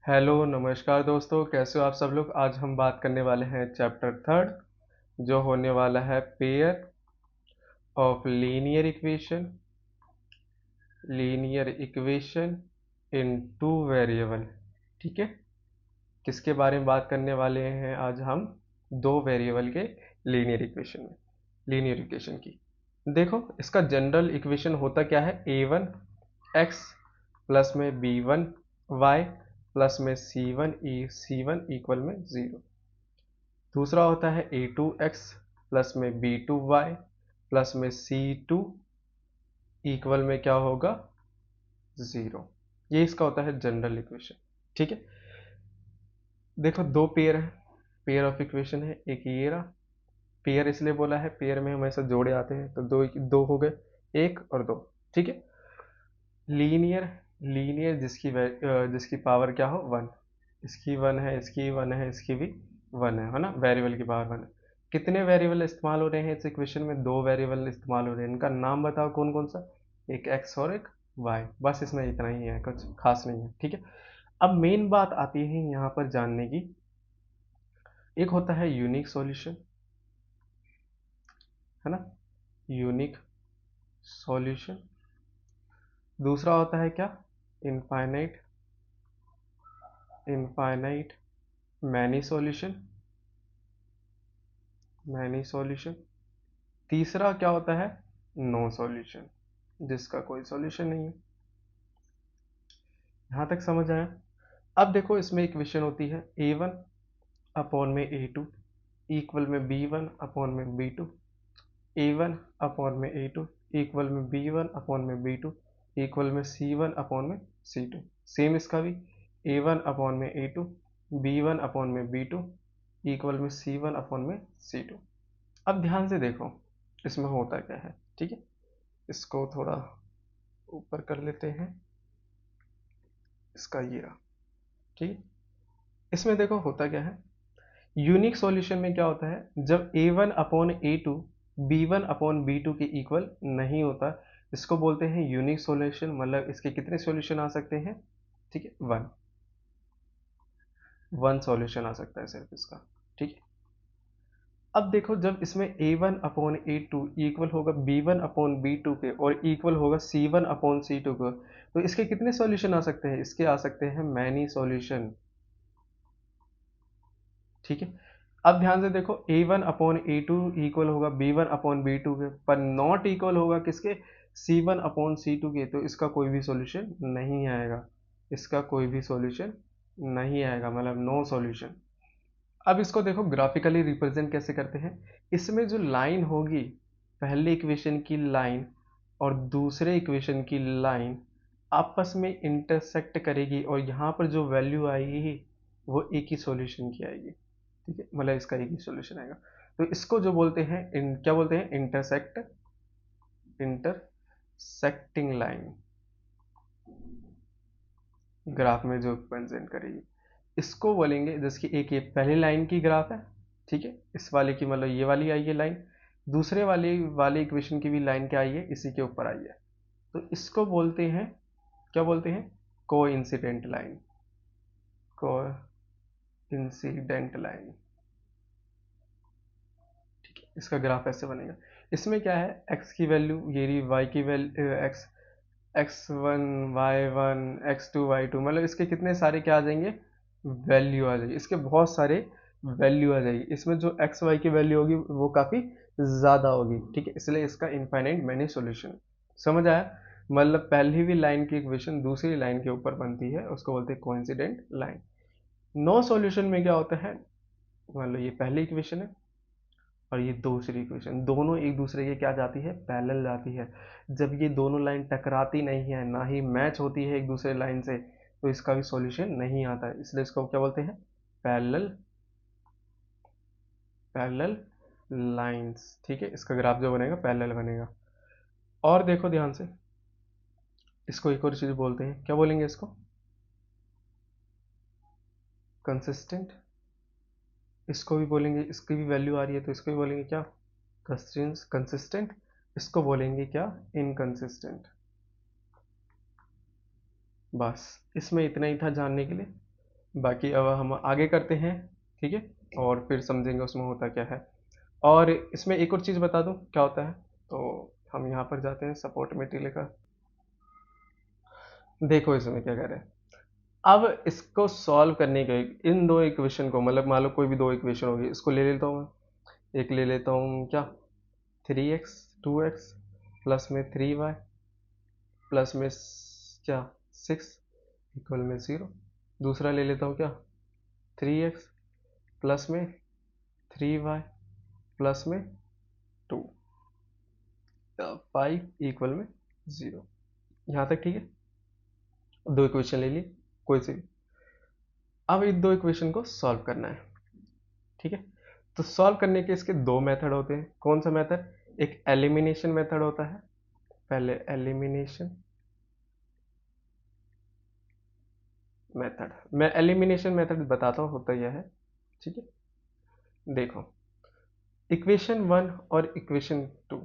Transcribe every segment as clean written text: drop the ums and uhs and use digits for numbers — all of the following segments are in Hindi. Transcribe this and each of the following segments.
हेलो नमस्कार दोस्तों, कैसे हो आप सब लोग। आज हम बात करने वाले हैं चैप्टर थर्ड, जो होने वाला है pair of linear equation in two variable. ठीक है, किसके बारे में बात करने वाले हैं आज हम? दो वेरिएबल के लीनियर इक्वेशन की। देखो, इसका जनरल इक्वेशन होता क्या है? a1 x प्लस में b1 y प्लस में c1 इक्वल में 0। दूसरा होता है a2 x प्लस में b2 y प्लस में c2 इक्वल में क्या होगा? 0। ये इसका होता है जनरल इक्वेशन। ठीक है, देखो दो पेयर है, पेयर ऑफ इक्वेशन है। एक ये रहा, पेयर इसलिए बोला है, पेयर में हमेशा जोड़े आते हैं, तो दो दो हो गए, एक और दो। ठीक है, लीनियर लीनियर जिसकी पावर क्या हो? वन। इसकी वन है, इसकी वन है, इसकी भी वन है ना। वेरिएबल की पावर वन है। कितने वेरिएबल इस्तेमाल हो रहे हैं इस इक्वेशन में? दो वेरिएबल इस्तेमाल हो रहे हैं। इनका नाम बताओ कौन कौन सा? एक एक्स और एक वाई। बस इसमें इतना ही है, कुछ खास नहीं है। ठीक है, अब मेन बात आती है यहाँ पर जानने की। एक होता है यूनिक सॉल्यूशन, है ना, यूनिक सॉल्यूशन। दूसरा होता है क्या? Infinite infinite many solution. तीसरा क्या होता है? नो सॉल्यूशन, जिसका कोई सॉल्यूशन नहीं है। यहां तक समझ आया? अब देखो, इसमें इक्वेशन होती है a1 अपॉन में a2 इक्वल में b1 अपॉन में b2, a1 अपॉन में a2 इक्वल में b1 अपॉन में b2 इक्वल में c1 अपॉन में c2। सेम इसका भी a1 अपॉन में a2 b1 अपॉन में b2 इक्वल में c1 अपॉन में c2। अब ध्यान से देखो इसमें होता क्या है। ठीक है, इसको थोड़ा ऊपर कर लेते हैं, इसका ये रहा। ठीक है, इसमें देखो होता क्या है। यूनिक सॉल्यूशन में क्या होता है? जब a1 upon a2 b1 upon b2 के इक्वल नहीं होता, इसको बोलते हैं यूनिक सॉल्यूशन। मतलब इसके कितने सॉल्यूशन आ सकते हैं? ठीक है, वन वन सॉल्यूशन आ सकता है सिर्फ इसका। ठीक है, अब देखो, जब इसमें a1 अपॉन a2 इक्वल होगा b1 अपॉन b2 के और इक्वल होगा c1 अपॉन c2 को, तो इसके कितने सॉल्यूशन आ सकते हैं? इसके आ सकते हैं मैनी सॉल्यूशन। ठीक है, अब ध्यान से देखो, a1 अपॉन a2 इक्वल होगा b1 अपॉन b2 के, पर नॉट इक्वल होगा किसके? c1 अपॉन c2 के, तो इसका कोई भी सॉल्यूशन नहीं आएगा। इसका कोई भी सॉल्यूशन नहीं आएगा, मतलब नो सॉल्यूशन। अब इसको देखो ग्राफिकली रिप्रेजेंट कैसे करते हैं। इसमें जो लाइन होगी, पहले इक्वेशन की लाइन और दूसरे इक्वेशन की लाइन आपस में इंटरसेक्ट करेगी, और यहाँ पर जो वैल्यू आएगी वो एक ही सॉल्यूशन की आएगी। ठीक है, मतलब इसका एक ही सॉल्यूशन आएगा। तो इसको जो बोलते हैं क्या बोलते हैं? इंटरसेक्टिंग लाइन, ग्राफ में जो प्रेजेंट करेगी, इसको बोलेंगे। जैसे कि एक ये पहली लाइन की ग्राफ है, ठीक है, इस वाले की मतलब ये वाली आई है लाइन, दूसरे वाले वाले इक्वेशन की भी लाइन क्या आई है? इसी के ऊपर आई है। तो इसको बोलते हैं, क्या बोलते हैं? को इंसिडेंट लाइन। को इंसिडेंट लाइन। ठीक है, इसका ग्राफ ऐसे बनेगा। इसमें क्या है? एक्स की वैल्यू ये रही, वाई की value x x1 y1 x2 y2, मतलब इसके कितने सारे क्या आ जाएंगे? वैल्यू आ जाएगी। इसके बहुत सारे वैल्यू आ जाएगी। इसमें जो एक्स वाई की वैल्यू होगी वो काफ़ी ज़्यादा होगी। ठीक है, इसलिए इसका इनफाइनाइट मैनी सॉल्यूशन। समझ आया? मतलब पहली भी लाइन की इक्वेशन दूसरी लाइन के ऊपर बनती है, उसको बोलते हैं कोइंसिडेंट लाइन। नो सॉल्यूशन में क्या होता है? मतलब ये पहली इक्वेशन है और ये दूसरी इक्वेशन, दोनों एक दूसरे के क्या जाती है? पैरेलल जाती है। जब ये दोनों लाइन टकराती नहीं है, ना ही मैच होती है एक दूसरे लाइन से, तो इसका भी सॉल्यूशन नहीं आता है। इसलिए इसको क्या बोलते हैं? Parallel parallel lines. ठीक है, इसका ग्राफ जो बनेगा पैरेलल बनेगा। और देखो ध्यान से, इसको एक और चीज बोलते हैं, क्या बोलेंगे इसको? कंसिस्टेंट। इसको भी बोलेंगे, इसकी भी वैल्यू आ रही है तो इसको भी बोलेंगे क्या? कंसिस्टेंट। इसको बोलेंगे क्या? इनकंसिस्टेंट। बस इसमें इतना ही था जानने के लिए। बाकी अब हम आगे करते हैं, ठीक है, और फिर समझेंगे उसमें होता क्या है। और इसमें एक और चीज़ बता दूं क्या होता है। तो हम यहाँ पर जाते हैं सपोर्ट मटेरियल का। देखो इसमें क्या कर रहे हैं। अब इसको सॉल्व करने के इन दो इक्वेशन को, मतलब मान लो कोई भी दो इक्वेशन होगी, इसको ले लेता हूँ मैं। एक ले लेता हूँ क्या, 3x 2x प्लस में 3y प्लस में क्या 6 इक्वल में 0। दूसरा ले लेता हूँ क्या, 3x प्लस में 3y प्लस में 2 5 इक्वल में 0। यहाँ तक ठीक है। दो इक्वेशन ले ली कोई सी भी। अब इन दो इक्वेशन को सॉल्व करना है, ठीक है। तो सॉल्व करने के इसके दो मेथड होते हैं। कौन सा मेथड, एक एलिमिनेशन मेथड होता है। पहले एलिमिनेशन मेथड, मैं एलिमिनेशन मेथड बताता हूँ होता यह है, ठीक है। देखो इक्वेशन 1 और इक्वेशन 2,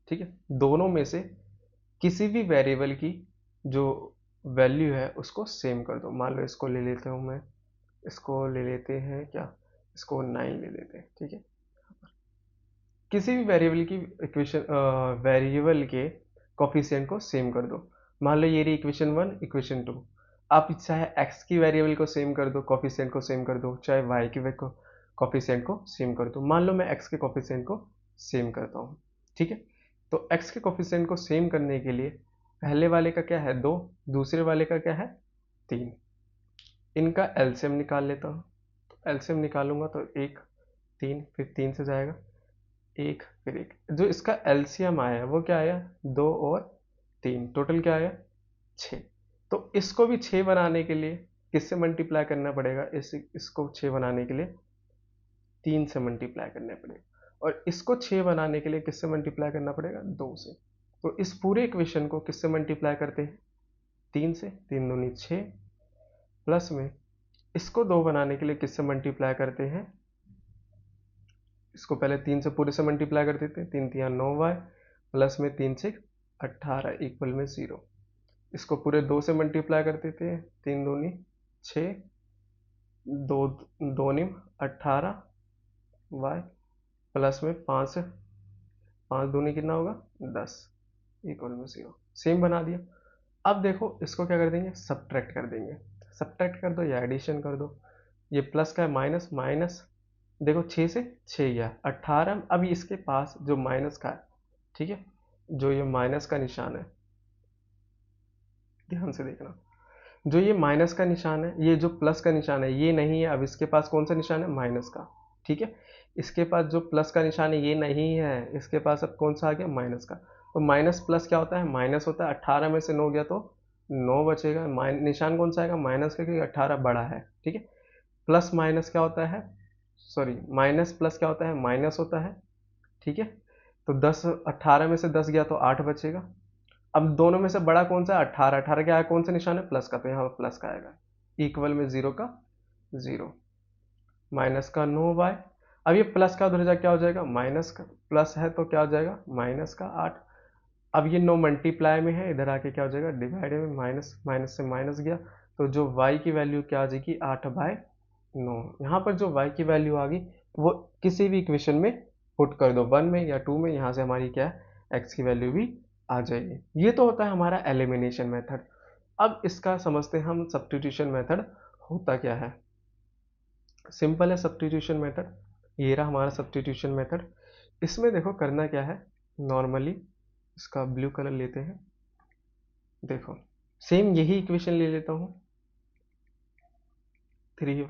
ठीक है, दोनों में से किसी भी वेरिएबल की जो वैल्यू है उसको सेम कर दो। मान लो इसको ले लेता हूँ मैं, इसको ले लेते हैं क्या, इसको 9 ले लेते हैं, ठीक है। किसी भी वेरिएबल की इक्वेशन वेरिएबल के कोफिशिएंट को सेम कर दो। मान लो ये रही इक्वेशन 1 इक्वेशन 2। आप चाहे x की वेरिएबल को सेम कर दो, कोफिशिएंट को सेम कर दो, चाहे y की कोफिशिएंट को सेम कर दो। मान लो मैं x के कोफिशिएंट को सेम करता हूँ, ठीक है। तो x के कोफिशिएंट को सेम करने के लिए पहले वाले का क्या है 2, दूसरे वाले का क्या है 3। इनका एलसीएम निकाल लेता हूँ। तो एलसीएम निकालूंगा तो 1 3, फिर 3 से जाएगा 1, फिर 1। जो इसका एलसीएम आया वो क्या आया 2 और 3, टोटल क्या आया 6। तो इसको भी 6 बनाने के लिए किससे मल्टीप्लाई करना पड़ेगा, इसको 6 बनाने के लिए 3 से मल्टीप्लाई करना पड़ेगा। और इसको 6 बनाने के लिए किससे मल्टीप्लाई करना पड़ेगा 2 से। तो इस पूरे इक्वेशन को किससे मल्टीप्लाई करते हैं 3 से, 3 दूनी 6, प्लस में इसको 2 बनाने के लिए किससे मल्टीप्लाई करते हैं, इसको पहले 3 से पूरे से मल्टीप्लाई कर देते हैं, 3 3 9y प्लस में 3 6 18 इक्वल में 0। इसको पूरे 2 से मल्टीप्लाई कर देते हैं, 3 दूनी 6, 2 2 निम 18 y प्लस में 5 5 दूनी कितना होगा 10 इक्वल में 0। सेम बना दिया। अब देखो इसको क्या कर देंगे, सब्ट्रैक्ट कर देंगे। सब्ट्रैक्ट कर दो या एडिशन कर दो। ये प्लस का है माइनस, माइनस देखो 6 से 6 गया 18। अब इसके पास जो माइनस का है, ठीक है, जो ये माइनस का निशान है, ध्यान से देखना, जो ये माइनस का निशान है, ये जो प्लस का निशान है ये नहीं है। अब इसके पास कौन सा निशान है माइनस का, ठीक है। इसके पास जो प्लस का निशान है ये नहीं है, इसके पास अब कौन सा आ गया माइनस का। तो माइनस प्लस क्या होता है माइनस होता है। 18 में से 9 गया तो 9 बचेगा। निशान कौन सा आएगा माइनस का, क्योंकि 18 बड़ा है, ठीक है। प्लस माइनस क्या होता है, सॉरी माइनस प्लस क्या होता है माइनस होता है, ठीक है। तो 10 18 में से 10 गया तो 8 बचेगा। अब दोनों में से बड़ा कौन सा है 18, 18 क्या है कौन सा निशान है प्लस का, तो यहाँ पर प्लस का आएगा इक्वल में 0 का 0, माइनस का 9y। अब ये प्लस का उधर जा क्या हो जाएगा माइनस का, प्लस है तो क्या हो जाएगा माइनस का 8। अब ये 9 मल्टीप्लाई में है, इधर आके क्या हो जाएगा डिवाइड में, माइनस माइनस से माइनस गया तो जो y की वैल्यू क्या आ जाएगी 8/9। यहाँ पर जो y की वैल्यू आ गई वो किसी भी इक्वेशन में पुट कर दो, 1 में या 2 में, यहाँ से हमारी क्या है x की वैल्यू भी आ जाएगी। ये तो होता है हमारा एलिमिनेशन मेथड। अब इसका समझते हैं हम सब्स्टिट्यूशन मेथड होता क्या है। सिंपल है सब्स्टिट्यूशन मेथड, ये रहा हमारा सब्स्टिट्यूशन मेथड। इसमें देखो करना क्या है, नॉर्मली इसका ब्लू कलर लेते हैं। देखो सेम यही इक्वेशन ले लेता हूँ, 3y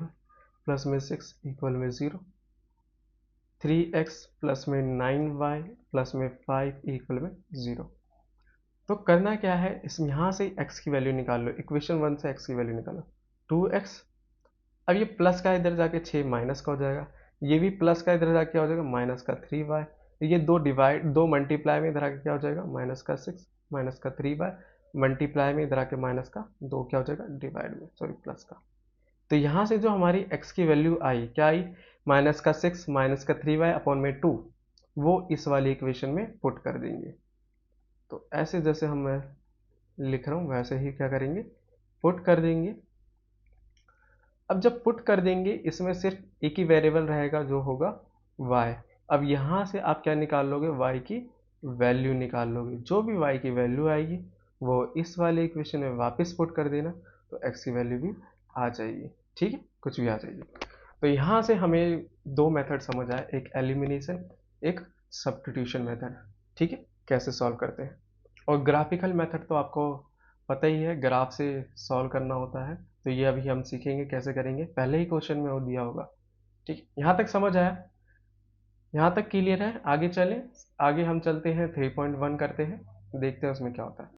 प्लस में 6 इक्वल में 0, 3x प्लस में 9y प्लस में 5 इक्वल में 0। तो करना क्या है, इस यहाँ से x की वैल्यू निकाल लो, इक्वेशन 1 से x की वैल्यू निकालो 2x। अब ये प्लस का इधर जाके 6 माइनस का हो जाएगा, ये भी प्लस का इधर जाके क्या हो जाएगा माइनस का 3y। ये दो मल्टीप्लाई में इधर आके क्या हो जाएगा माइनस का 6 माइनस का 3y, मल्टीप्लाई में इधर आके माइनस का 2 क्या हो जाएगा डिवाइड में, सॉरी प्लस का। तो यहाँ से जो हमारी x की वैल्यू आई क्या आई माइनस का 6 माइनस का 3y अपॉन में 2, वो इस वाली इक्वेशन में पुट कर देंगे। तो ऐसे जैसे मैं लिख रहा हूँ वैसे ही क्या करेंगे पुट कर देंगे। अब जब पुट कर देंगे इसमें सिर्फ एक ही वेरिएबल रहेगा जो होगा y। अब यहाँ से आप क्या निकाल लोगे, y की वैल्यू निकाल लोगे। जो भी y की वैल्यू आएगी वो इस वाले इक्वेशन में वापस पुट कर देना, तो x की वैल्यू भी आ जाएगी। ठीक है, कुछ भी आ जाएगी। तो यहाँ से हमें दो मेथड समझ आए, एक एलिमिनेशन, एक सब्स्टिट्यूशन मेथड। ठीक है, कैसे सॉल्व करते हैं। और ग्राफिकल मेथड तो आपको पता ही है, ग्राफ से सॉल्व करना होता है, तो ये अभी हम सीखेंगे कैसे करेंगे, पहले ही क्वेश्चन में वो दिया होगा। ठीक, यहाँ तक समझ आया, यहाँ तक क्लियर है। आगे चलें, आगे हम चलते हैं 3.1 करते हैं, देखते हैं उसमें क्या होता है।